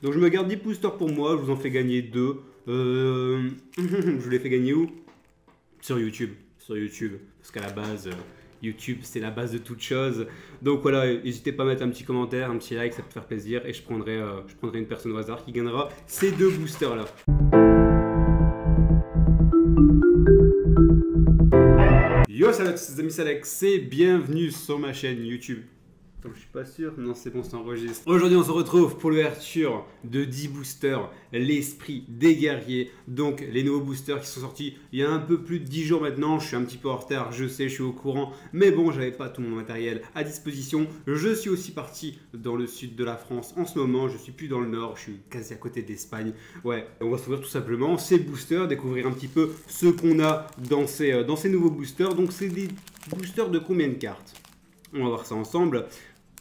Donc je me garde 10 boosters pour moi, je vous en fais gagner 2. Je vous les fais gagner où? Sur YouTube. Sur YouTube. Parce qu'à la base, YouTube c'est la base de toute chose. Donc voilà, n'hésitez pas à mettre un petit commentaire, un petit like, ça peut faire plaisir. Et je prendrai une personne au hasard qui gagnera ces 2 boosters là. Yo, salut à tous les amis, c'est Alex et bienvenue sur ma chaîne YouTube. Attends, je suis pas sûr, non c'est bon, ça enregistre. Aujourd'hui on se retrouve pour l'ouverture de 10 boosters, l'esprit des guerriers. Donc les nouveaux boosters qui sont sortis il y a un peu plus de 10 jours maintenant. Je suis un petit peu en retard, je sais, je suis au courant. Mais bon, j'avais pas tout mon matériel à disposition. Je suis aussi parti dans le sud de la France en ce moment. Je suis plus dans le nord, je suis quasi à côté d'Espagne. Ouais, on va s'ouvrir tout simplement ces boosters, découvrir un petit peu ce qu'on a dans ces nouveaux boosters. Donc c'est des boosters de combien de cartes? On va voir ça ensemble.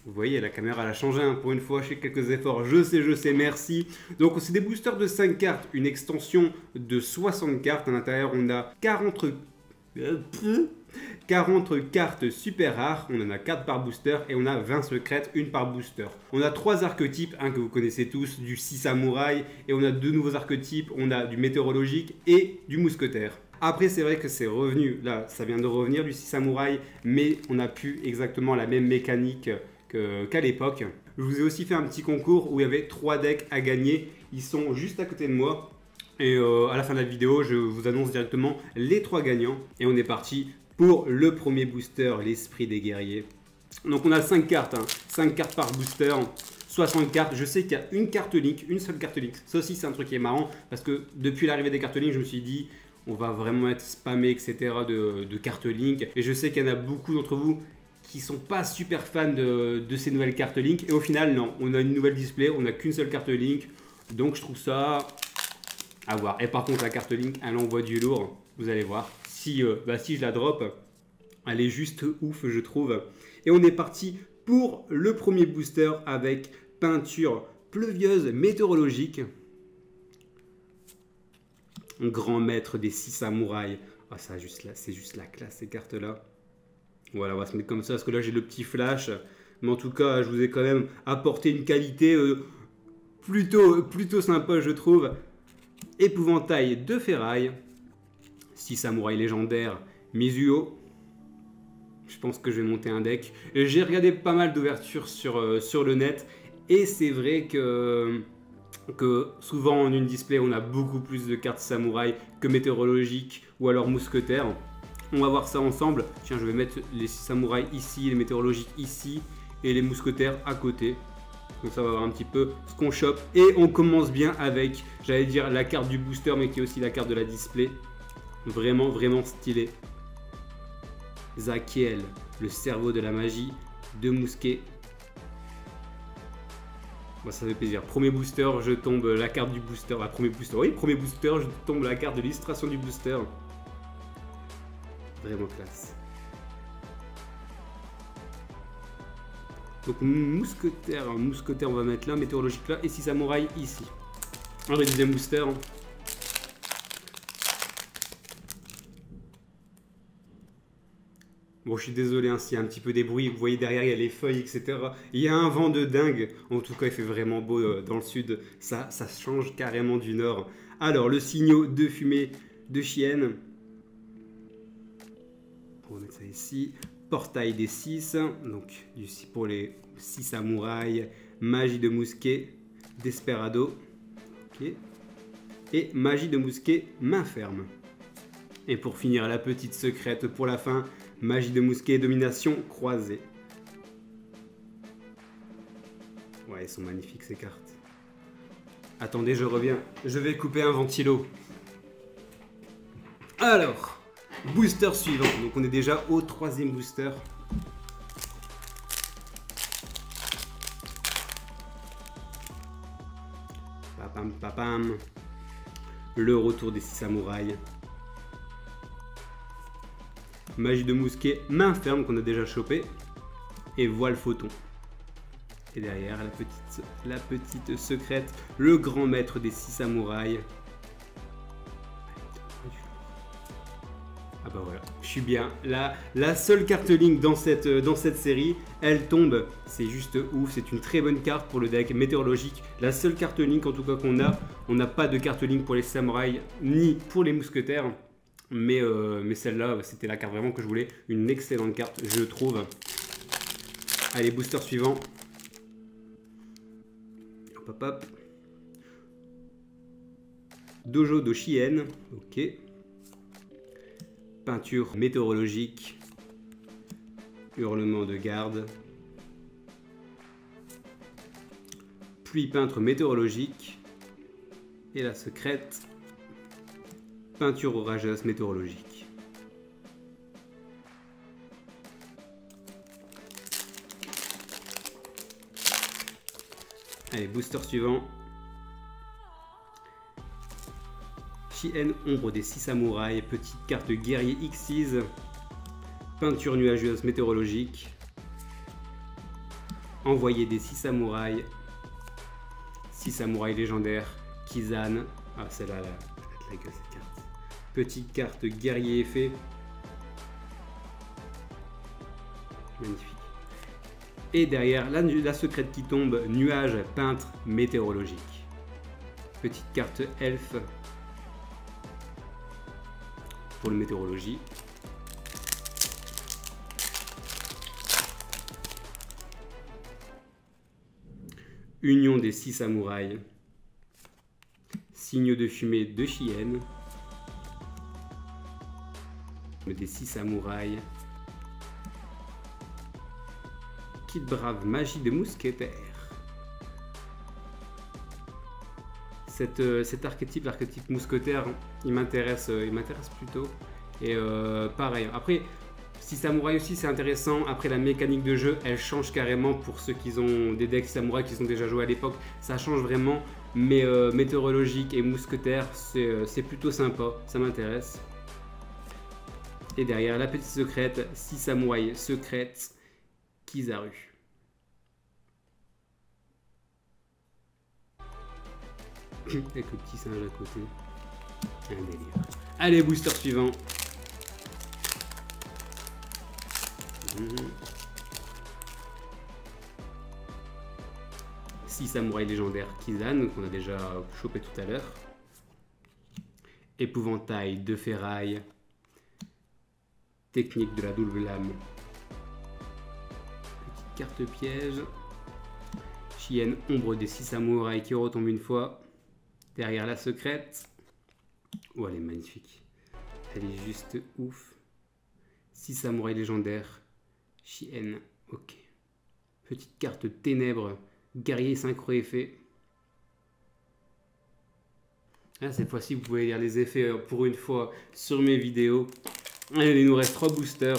Vous voyez, la caméra elle a changé hein. Pour une fois, je fais quelques efforts, je sais, merci. Donc c'est des boosters de 5 cartes, une extension de 60 cartes. À l'intérieur, on a 40 cartes super rares, on en a 4 par booster et on a 20 secrètes, une par booster. On a 3 archétypes, un que vous connaissez tous, du 6 samouraï, et on a 2 nouveaux archétypes, on a du météorologique et du mousquetaire. Après, c'est vrai que c'est revenu, là, ça vient de revenir du 6 samouraï, mais on n'a plus exactement la même mécanique qu'à l'époque. Je vous ai aussi fait un petit concours où il y avait 3 decks à gagner. Ils sont juste à côté de moi. Et à la fin de la vidéo, je vous annonce directement les 3 gagnants. Et on est parti pour le premier booster, l'esprit des guerriers. Donc on a 5 cartes, hein. 5 cartes par booster. 60 cartes, je sais qu'il y a une carte Link, une seule carte Link. Ça aussi c'est un truc qui est marrant parce que depuis l'arrivée des cartes Link, je me suis dit on va vraiment être spammé etc. de cartes Link. Et je sais qu'il y en a beaucoup d'entre vous qui sont pas super fans de ces nouvelles cartes Link. Et au final, non, on a une nouvelle display, on n'a qu'une seule carte Link. Donc je trouve ça à voir. Et par contre, la carte Link, elle envoie du lourd. Vous allez voir. Si je la drop, elle est juste ouf, je trouve. Et on est parti pour le premier booster avec peinture pluvieuse météorologique. Grand maître des 6 samouraïs. Ah, ça, c'est juste la classe, ces cartes-là. Voilà, on va se mettre comme ça parce que là j'ai le petit flash. Mais en tout cas, je vous ai quand même apporté une qualité plutôt sympa, je trouve. Épouvantail de ferraille. 6 samouraïs légendaires. Mizuo. Je pense que je vais monter un deck. J'ai regardé pas mal d'ouvertures sur le net. Et c'est vrai que souvent en une display, on a beaucoup plus de cartes samouraï que météorologique ou alors mousquetaire. On va voir ça ensemble. Tiens, je vais mettre les samouraïs ici, les météorologiques ici et les mousquetaires à côté. Donc ça va voir un petit peu ce qu'on chope. Et on commence bien avec, j'allais dire la carte du booster, mais qui est aussi la carte de la display. Vraiment, vraiment stylé. Zachiel, le cerveau de la magie, 2 mousquets. Bon, ça fait plaisir. Premier booster, je tombe la carte du booster. Ah, premier booster, je tombe la carte de l'illustration du booster. Vraiment classe. Donc mousquetaire, on va mettre là, météorologique là, et 6 samouraïs ici. Un deuxième booster. Bon, je suis désolé, hein, s'il y a un petit peu des bruits, vous voyez derrière, il y a les feuilles, etc. Il y a un vent de dingue. En tout cas, il fait vraiment beau dans le sud. Ça change carrément du nord. Alors, le signaux de fumée de chienne. On va mettre ça ici. Portail des 6. Donc, pour les 6 samouraïs. Magie de mousquet. Desperado. Ok. Et magie de mousquet main ferme. Et pour finir, la petite secrète pour la fin. Magie de mousquet, domination croisée. Ouais, elles sont magnifiques ces cartes. Attendez, je reviens. Je vais couper un ventilo. Alors, booster suivant. Donc on est déjà au 3e booster. Papam, papam. Le retour des 6 samouraïs. Magie de mousquet, main ferme qu'on a déjà chopé. Et voile photon. Et derrière, la petite secrète, le grand maître des 6 samouraïs. bah voilà, je suis bien. La seule carte Link dans cette série, elle tombe. C'est juste ouf, c'est une très bonne carte pour le deck météorologique. La seule carte Link en tout cas qu'on a. On n'a pas de carte Link pour les samouraïs ni pour les mousquetaires. Mais celle-là, c'était la carte vraiment que je voulais. Une excellente carte, je trouve. Allez, booster suivant. Hop, hop, hop. Dojo de Shien, ok. Peinture météorologique. Hurlement de garde. Pluie peintre météorologique. Et la secrète. Peinture orageuse météorologique. Allez, booster suivant. Shien, ombre des 6 samouraïs, petite carte guerrier Xyz, peinture nuageuse météorologique, envoyer des 6 samouraïs, 6 samouraïs légendaires, Kizan, ah celle-là, la gueule cette carte, petite carte guerrier effet, magnifique. Et derrière, la secrète qui tombe, nuage peintre météorologique, petite carte elfe, pour le météorologie. Union des 6 samouraïs. Signe de fumée de Shien. Des 6 samouraïs. Kit brave, magie de mousquetaire. Cet archétype, l'archétype mousquetaire, il m'intéresse plutôt. Et pareil, après, si samouraï aussi c'est intéressant, après la mécanique de jeu, elle change carrément pour ceux qui ont des decks samouraï qui ont déjà joué à l'époque, ça change vraiment. Mais météorologique et mousquetaire, c'est plutôt sympa, ça m'intéresse. Et derrière, la petite secrète, 6 samouraïs secrètes, Kizaru. Avec le petit singe à côté. Un délire. Allez, booster suivant. Six samouraïs légendaires Kizan, qu'on a déjà chopé tout à l'heure. Épouvantail de ferraille. Technique de la double lame. Petite carte piège. Shien, ombre des 6 samouraïs qui retombe une fois. Derrière la secrète. Oh, elle est magnifique. Elle est juste ouf. 6 samouraïs légendaires. Shien, ok. Petite carte ténèbres. Guerrier synchro effet. Ah, cette fois-ci, vous pouvez lire les effets pour une fois sur mes vidéos. Allez, il nous reste 3 boosters.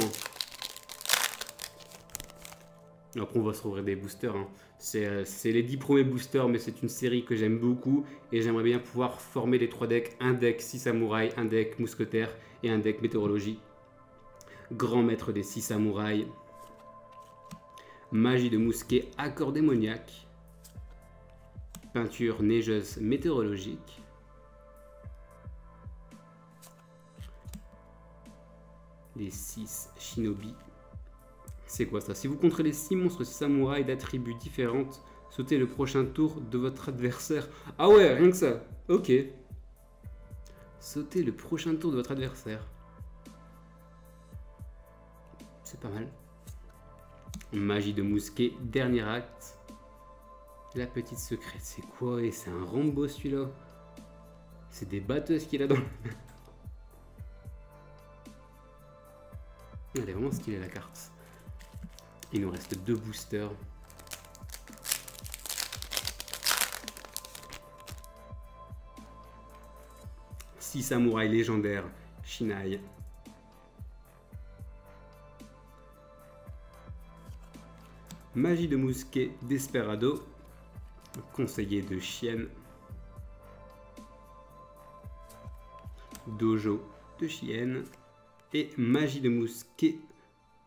Après, on va se rouvrir des boosters. Hein. C'est les 10 premiers boosters, mais c'est une série que j'aime beaucoup. Et j'aimerais bien pouvoir former les 3 decks. Un deck 6 samouraïs, un deck mousquetaire et un deck météorologie. Grand maître des 6 samouraïs. Magie de mousquet, accord démoniaque. Peinture neigeuse météorologique. Les 6 shinobi. C'est quoi ça? Si vous contrôlez 6 monstres 6 samouraïs d'attributs différentes, sautez le prochain tour de votre adversaire. Ah ouais, rien que ça. Ok. Sautez le prochain tour de votre adversaire. C'est pas mal. Magie de mousquet, dernier acte. La petite secrète, c'est quoi? Et c'est un Rambo celui-là. C'est des batteuses qu'il a dans le... Elle est vraiment stylée la carte. Il nous reste 2 boosters. Six samouraïs légendaires, Shinai. Magie de mousquet, Desperado. Conseiller de Shien. Dojo de Shien. Et magie de mousquet,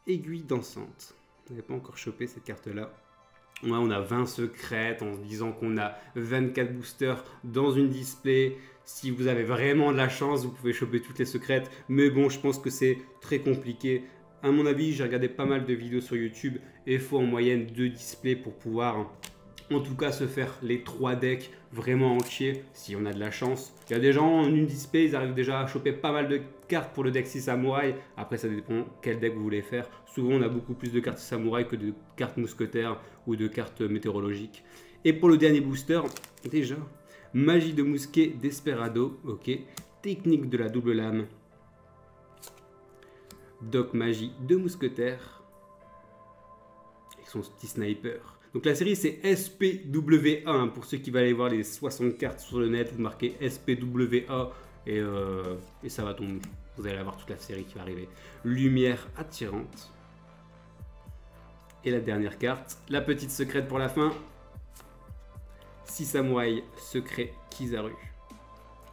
aiguille dansante. On n'avait pas encore chopé cette carte-là. Ouais, on a 20 secrètes en se disant qu'on a 24 boosters dans une display. Si vous avez vraiment de la chance, vous pouvez choper toutes les secrètes. Mais bon, je pense que c'est très compliqué. À mon avis, j'ai regardé pas mal de vidéos sur YouTube et il faut en moyenne 2 displays pour pouvoir en tout cas se faire les 3 decks vraiment entiers si on a de la chance. Il y a des gens en une display, ils arrivent déjà à choper pas mal de cartes pour le deck 6 samouraï. Après ça dépend quel deck vous voulez faire. Souvent on a beaucoup plus de cartes samouraï que de cartes mousquetaires ou de cartes météorologiques. Et pour le dernier booster, déjà, magie de mousquet Desperado, ok. Technique de la double lame. Doc magie de mousquetaire. Avec son petit sniper. Donc la série c'est SPWA, hein, pour ceux qui veulent aller voir les 60 cartes sur le net, vous marquez SPWA et ça va tomber. Vous allez avoir toute la série qui va arriver. Lumière attirante. Et la dernière carte, la petite secrète pour la fin. 6 samouraïs secret Kizaru.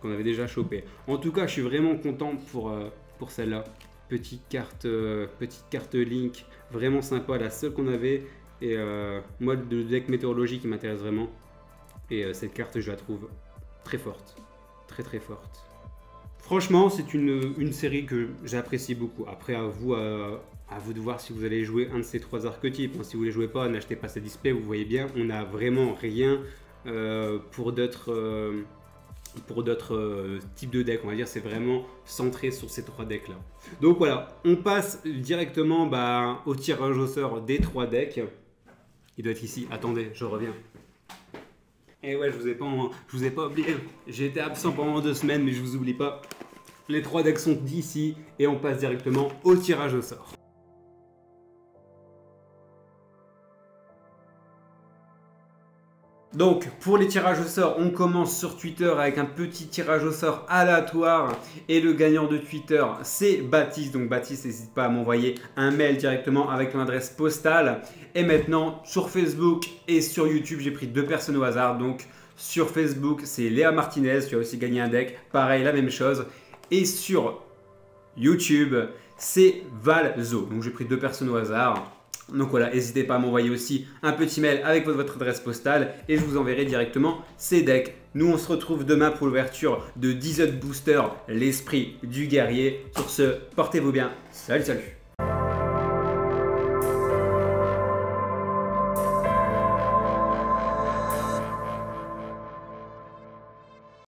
Qu'on avait déjà chopé. En tout cas je suis vraiment content pour celle-là. Petite carte Link, vraiment sympa, la seule qu'on avait. Et moi, le deck météorologique, il m'intéresse vraiment. Et cette carte, je la trouve très forte. Très très forte. Franchement, c'est une série que j'apprécie beaucoup. Après, à vous de voir si vous allez jouer un de ces 3 archétypes. Si vous ne les jouez pas, n'achetez pas ces displays. Vous voyez bien, on n'a vraiment rien pour d'autres types de decks. On va dire c'est vraiment centré sur ces 3 decks là. Donc voilà, on passe directement au tirage au sort des 3 decks. Il doit être ici. Attendez, je reviens. Et ouais, je vous ai pas oublié. J'ai été absent pendant 2 semaines, mais je vous oublie pas. Les 3 decks sont d'ici et on passe directement au tirage au sort. Donc, pour les tirages au sort, on commence sur Twitter avec un petit tirage au sort aléatoire. Et le gagnant de Twitter, c'est Baptiste. Donc, Baptiste, n'hésite pas à m'envoyer un mail directement avec l'adresse postale. Et maintenant, sur Facebook et sur YouTube, j'ai pris 2 personnes au hasard. Donc, sur Facebook, c'est Léa Martinez qui a aussi gagné un deck. Pareil, la même chose. Et sur YouTube, c'est Valzo. Donc, j'ai pris 2 personnes au hasard. Donc voilà, n'hésitez pas à m'envoyer aussi un petit mail avec votre adresse postale et je vous enverrai directement ces decks. Nous, on se retrouve demain pour l'ouverture de 10 autres boosters, l'esprit du guerrier. Sur ce, portez-vous bien. Salut, salut!